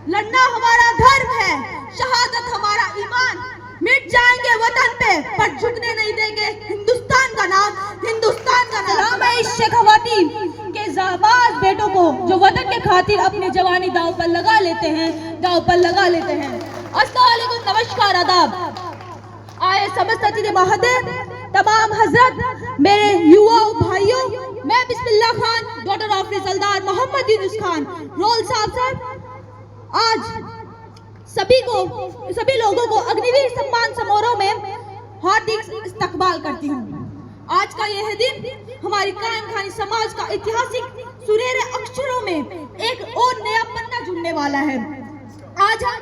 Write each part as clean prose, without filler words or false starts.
लड़ना हमारा धर्म है, शहादत हमारा ईमान। मिट जाएंगे वतन पे पर झुकने नहीं देंगे हिंदुस्तान का नाम, हिंदुस्तान का नाम। सलाम है इस शेखावाटी के जाबाज बेटों को जो वतन के खातिर अपनी जवानी दांव पर लगा लेते हैं, दांव पर लगा लेते हैं। अस्सलाम वालेकुम, नमस्कार, आदाब। आए समस्त अतिथि महोदय, तमाम हजरत, मेरे युवा भाइयों, मैं बिस्मिल्लाह खान, डॉटर ऑफ रिजल्दार मोहम्मद यूनुस खान, रोल साहब आज सभी लोगों को अग्निवीर सम्मान समारोह में हार्दिक इस्तकबाल करती हूँ। आज का यह दिन हमारी कायम खानी समाज का ऐतिहासिक सुनहरे अक्षरों में एक और नया पन्ना जुड़ने वाला है। आज हम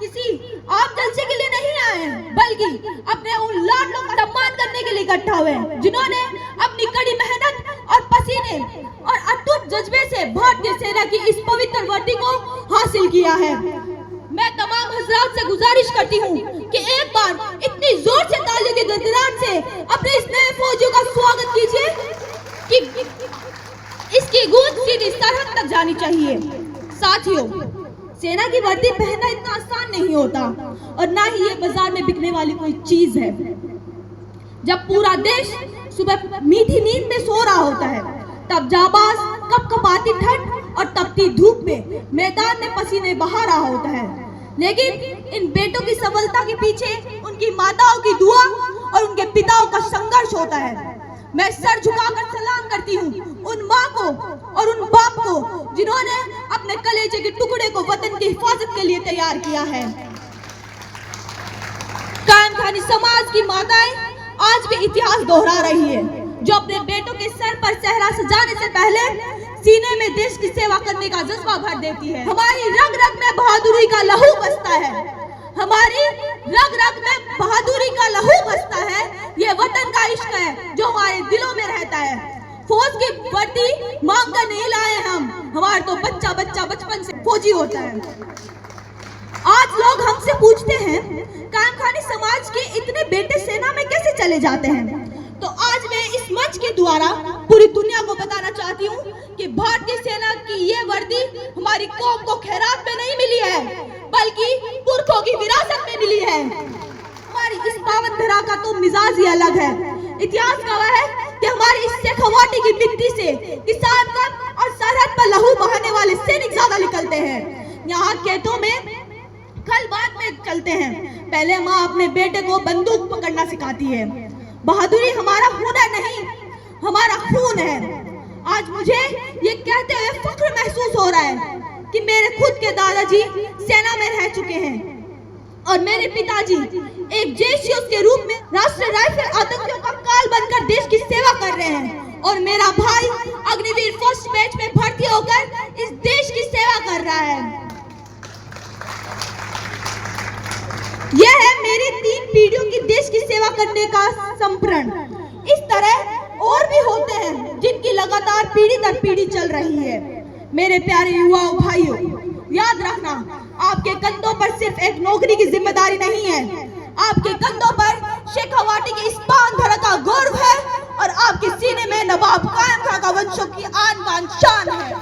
किसी आप जलसे के लिए नहीं आए हैं, बल्कि अपने उन लाडलों का सम्मान करने के लिए इकट्ठा हुए हैं जिन्होंने अपनी कड़ी मेहनत और पसीने और अटूट जज्बे से भारतीय सेना की इस पवित्र वर्दी को हासिल किया है। मैं तमाम हजरात से गुजारिश करती हूँ कि एक बार इतनी जोर से तालियों की गड़गड़ाहट से अपने इस नए फौजियों का स्वागत कीजिए कि इसकी गूंज सीधी सरहद तक जानी चाहिए। साथियों, सेना की वर्दी पहनना इतना आसान नहीं होता और ना ही ये बाजार में बिकने वाली कोई चीज है। जब पूरा देश सुबह मीठी नींद में सो रहा होता है, तब जाबाज कपकपाती ठंड और तपती धूप में मैदान में पसीने बहा रहा होता है, लेकिन इन बेटों की सफलता के पीछे उनकी माताओं की दुआ और उनके पिताओं का संघर्ष होता है। मैं सर झुकाकर सलाम करती हूँ उन माँ को और उन बाप को जिन्होंने अपने कलेजे के टुकड़े को वतन की हिफाजत के लिए तैयार किया है। कायम खानी समाज की माताएं आज भी इतिहास दोहरा रही है, जो अपने बेटों के सर पर सेहरा सजाने से पहले सीने में देश की सेवा करने का जज्बा भर देती है। हमारी रग रग में बहादुरी का लहू बसता है, हमारी रग रग में बहादुरी का लहू बसता है। ये वतन का इश्क है जो हमारे दिलों में रहता है। फौज की वर्दी मांग कर नहीं लाए हम, हमारा तो बच्चा बचपन से फौजी होता है। आज लोग हमसे पूछते हैं कायम खानी समाज के इतने बेटे सेना में कैसे चले जाते हैं, तो आज मैं इस मंच के द्वारा पूरी दुनिया को बताना चाहती हूँ कि भारतीय सेना की ये वर्दी हमारी कौम को खैरात में नहीं मिली है, बल्कि पुरखों की विरासत में मिली है। हमारी इस पावन धरा का तो मिजाज ही अलग है। इतिहास गवाह है कि हमारी इस शेखावाटी की मिट्टी से किसान कम और सरहद पर लहू बहाने वाले सैनिक ज्यादा निकलते हैं। यहाँ खेतों में खल बाद में चलते हैं, पहले माँ अपने बेटे को बंदूक पकड़ना सिखाती है। बहादुरी हमारा हुनर नहीं, हमारा खून है। आज मुझे ये कहते हुए फख्र महसूस हो रहा है कि मेरे खुद के दादाजी सेना में रह चुके हैं और मेरे पिताजी एक जेसीओ के रूप में राष्ट्रीय राइफल आतंकियों का काल बनकर देश की सेवा कर रहे हैं, और मेरा भाई अग्निवीर फर्स्ट बैच में भर्ती होकर इस देश की सेवा कर रहा है। यह है मेरी 3 पीढ़ियों की देश की सेवा करने का संप्रण। इस तरह और भी होते हैं जिनकी लगातार पीढ़ी दर पीढ़ी चल रही है। मेरे प्यारे युवा भाइयों, याद रखना, आपके कंधों पर सिर्फ एक नौकरी की जिम्मेदारी नहीं है, आपके कंधों पर शेखावाटी की इस पावन धरा का गौरव है और आपके सीने में नवाब कायम खां का वंशों की आन बान शान है।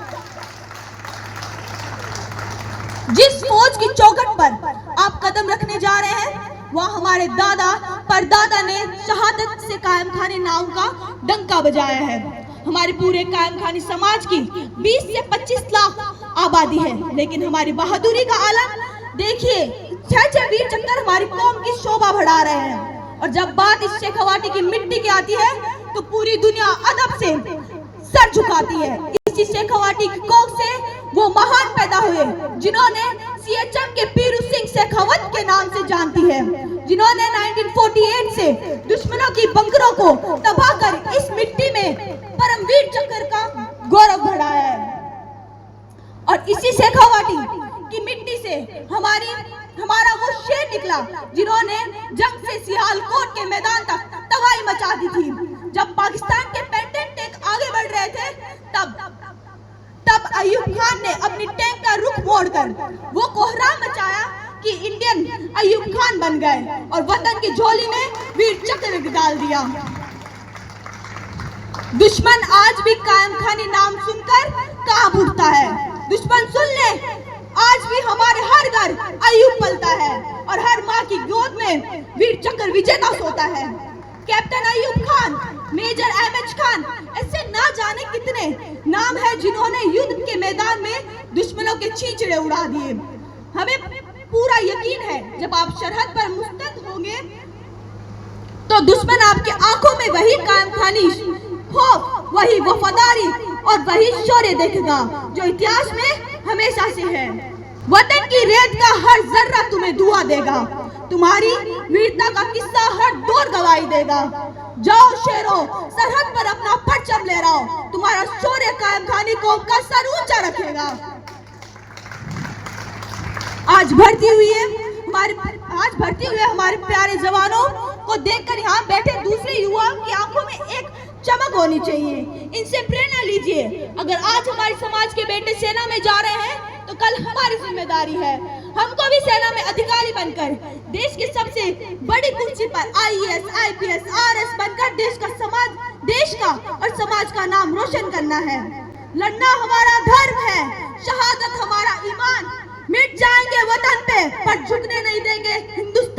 जिस फौज की चौखट पर आप कदम रखने जा रहे हैं, वह हमारे दादा परदादा ने शहादत से कायम खानी नाम का डंका बजाया है। हमारे पूरे कायम खानी समाज की 20 से 25 लाख आबादी है, लेकिन हमारी बहादुरी का आलम देखिए, 6 वीर चक्कर हमारी कौम की शोभा बढ़ा रहे हैं। और जब बात इस शेखावाटी की मिट्टी की आती है तो पूरी दुनिया अदब से सर झुकाती है। इसी शेखावाटी की कोख से वो महान पैदा हुए जिन्होंने सीएचएम के पीरू सिंह शेखावत के नाम से जानती है, जिन्होंने 1948 से दुश्मनों की बंकरों को तबाह कर इस मिट्टी में परमवीर चक्र का गौरव बढ़ाया है। और इसी शेखावाटी की मिट्टी से हमारा वो शेर निकला जिन्होंने जंग से सियालकोट के मैदान तक तबाही मचा दी थी। जब पाकिस्तान के पेटेंट टैंक आगे बढ़ रहे थे, तब अयूब खान ने अपनी टैंक का रुख मोड़कर वो कोहराम मचाया कि इंडियन अयूब खान बन गए और वतन की झोली में वीर चक्र डाल दिया। दुश्मन आज भी कायम खानी नाम सुनकर कांप उठता है। दुश्मन सुन ले, आज भी हमारे घर अयूब पलता है और हर माँ की गोद में वीर चक्र विजेता सोता है। Captain Ayub Khan, major MH Khan, ऐसे ना जाने कितने नाम है जिन्होंने युद्ध के मैदान में दुश्मनों के चींचड़े उड़ा दिए। हमें पूरा यकीन है जब आप सरहद पर मुस्तैद होंगे तो दुश्मन आपकी आंखों में वही कायम खानिश, खौफ, वही वफादारी और वही शौर्य देखेगा जो इतिहास में हमेशा से है। वतन की रेत का हर जर्रा तुम्हें दुआ देगा, तुम्हारी वीरता का किस्सा हर दौर गवाही देगा। जाओ शेरों, सरहद पर अपना परचम लहराओ, तुम्हारा शौर्य कायम खानी कौम का सर ऊंचा रखेगा। आज भर्ती हुए हमारे प्यारे जवानों को देखकर यहाँ बैठे दूसरे युवाओं की आंखों में एक चमक होनी चाहिए। इनसे प्रेरणा लीजिए। अगर आज हमारे समाज के बेटे सेना में जा रहे हैं तो कल हमारी जिम्मेदारी है हमको भी सेना में अधिकारी बनकर देश की सबसे बड़ी कुर्सी पर आईएएस, आईपीएस, आरएस बनकर देश का और समाज का नाम रोशन करना है। लड़ना हमारा धर्म है, शहादत हमारा ईमान। मिट जाएंगे वतन पे पर झुकने नहीं देंगे हिंदुस्तान।